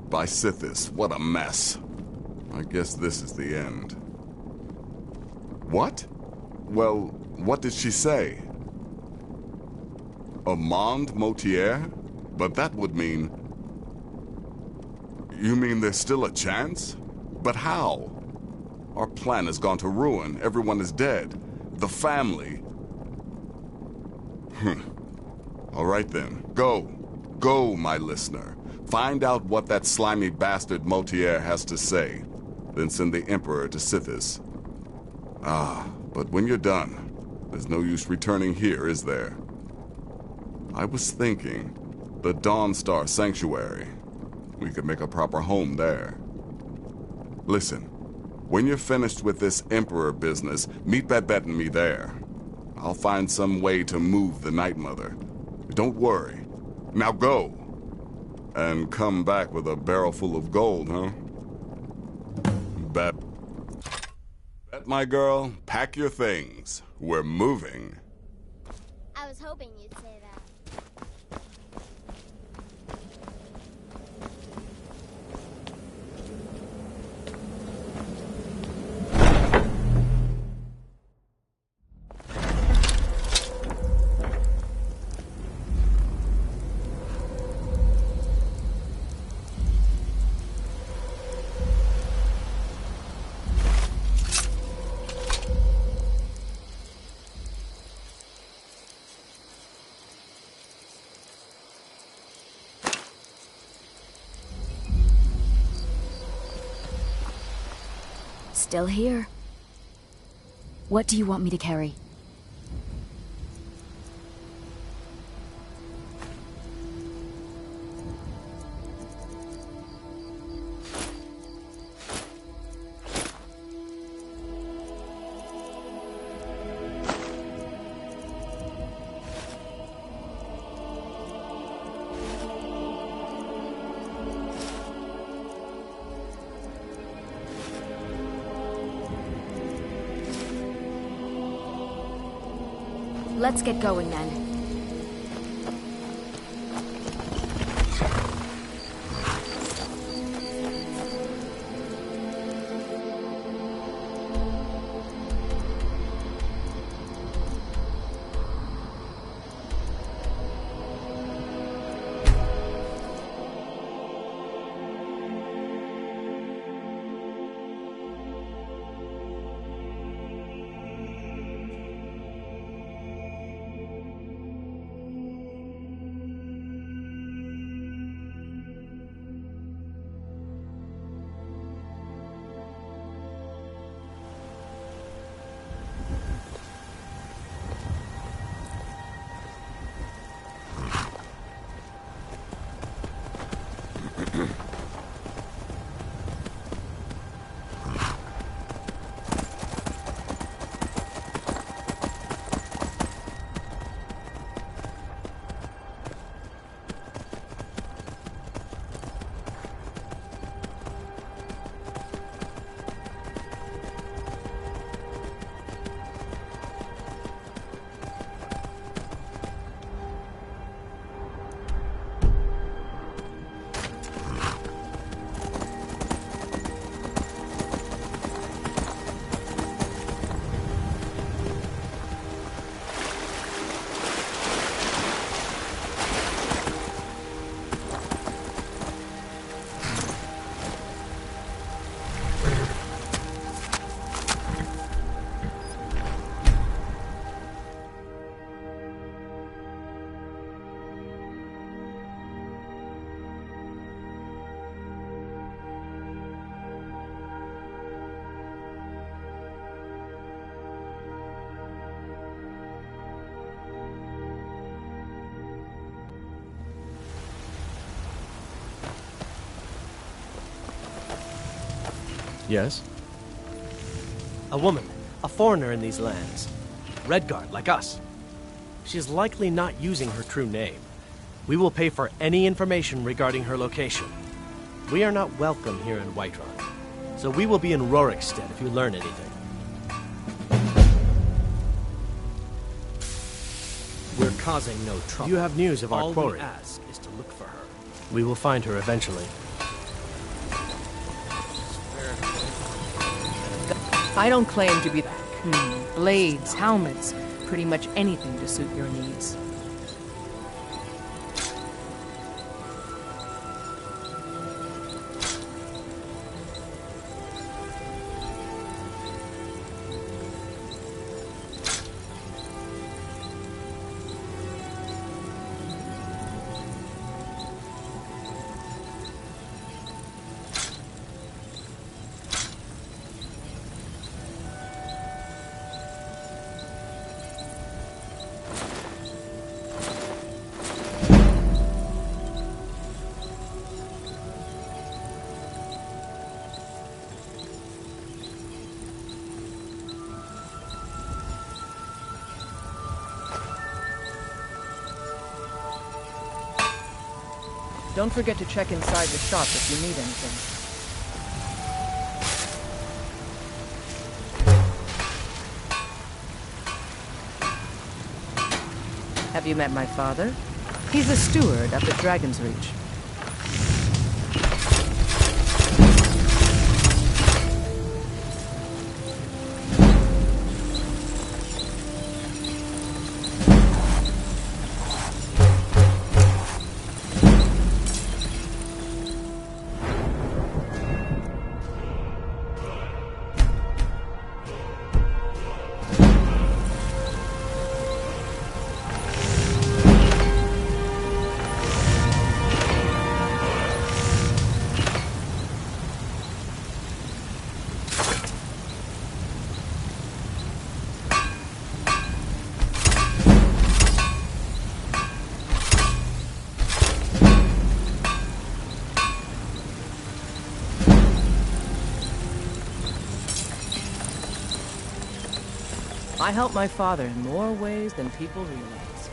By Sithis, what a mess. I guess this is the end. What? Well, what did she say? Armand Mortier? But that would mean... You mean there's still a chance? But how? Our plan has gone to ruin. Everyone is dead. The family. All right then. Go. Go, my listener. Find out what that slimy bastard Mortier has to say. Then send the Emperor to Sithis. Ah, but when you're done, there's no use returning here, is there? I was thinking, the Dawnstar Sanctuary. We could make a proper home there. Listen, when you're finished with this Emperor business, meet Babette and me there. I'll find some way to move the Night Mother. Don't worry. Now go. And come back with a barrel full of gold, huh? Babette, my girl, pack your things. We're moving. I was hoping you'd say that. Still here. What do you want me to carry? Let's get going then. Yes? A woman, a foreigner in these lands. Redguard, like us. She is likely not using her true name. We will pay for any information regarding her location. We are not welcome here in Whiterun, so we will be in Rorikstead if you learn anything. We're causing no trouble. You have news of our quarry. All we ask is to look for her. We will find her eventually. I don't claim to be that. Blades, helmets, pretty much anything to suit your needs. Don't forget to check inside the shop if you need anything. Have you met my father? He's a steward up at Dragon's Reach. I help my father in more ways than people realize.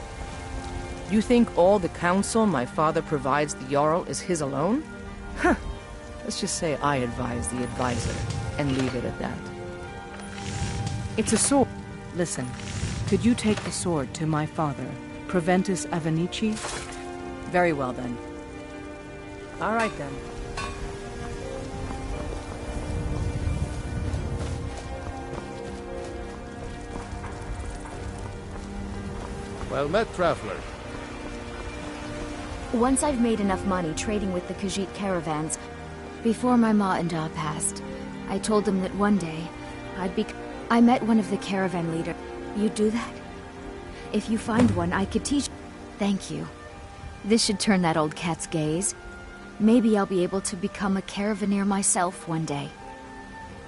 You think all the counsel my father provides the Jarl is his alone? Huh. Let's just say I advise the advisor, and leave it at that. It's a sword. Listen, Could you take the sword to my father, Preventus Avenici? Very well, then. All right, then. Well met, traveler. Once I've made enough money trading with the Khajiit caravans, before my ma and Da passed, I told them that one day I met one of the caravan leaders. You'd do that? If you find one, I could teach. Thank you. This should turn that old cat's gaze. Maybe I'll be able to become a caravaneer myself one day.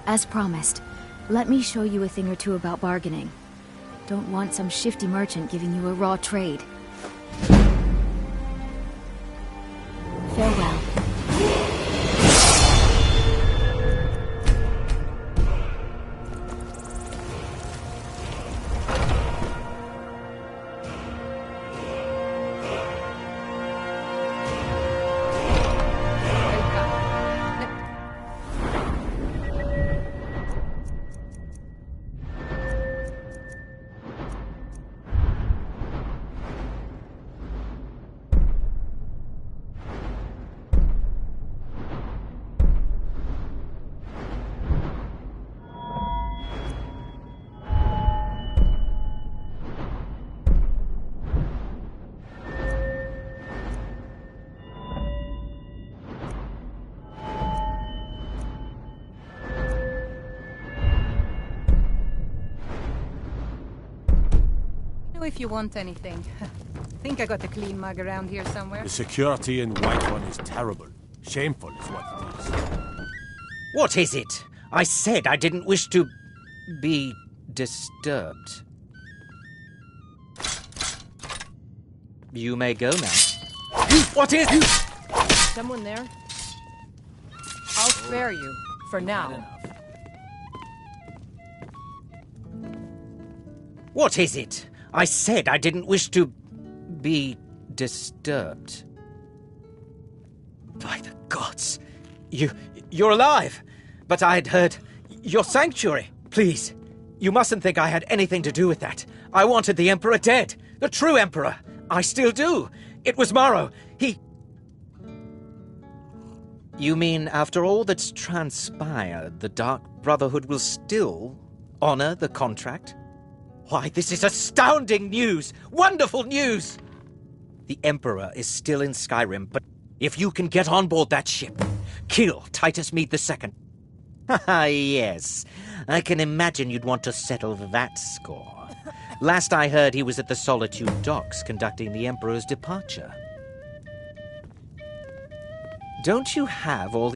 As promised, let me show you a thing or two about bargaining. Don't want some shifty merchant giving you a raw trade. Farewell. If you want anything. Think I got a clean mug around here somewhere. The security in Whiterun is terrible. Shameful is what it is. What is it? I said I didn't wish to be disturbed. You may go now. What is... Someone there? I'll spare you, for now. What is it? I said I didn't wish to be disturbed. By the gods! You're alive! But I had heard your sanctuary. Please, you mustn't think I had anything to do with that. I wanted the Emperor dead. The true Emperor. I still do. It was Morrow. He... You mean after all that's transpired, the Dark Brotherhood will still honor the contract? Why, this is astounding news! Wonderful news! The Emperor is still in Skyrim, but if you can get on board that ship, kill Titus Mede II. Haha, yes. I can imagine you'd want to settle that score. Last I heard, he was at the Solitude docks conducting the Emperor's departure. Don't you have all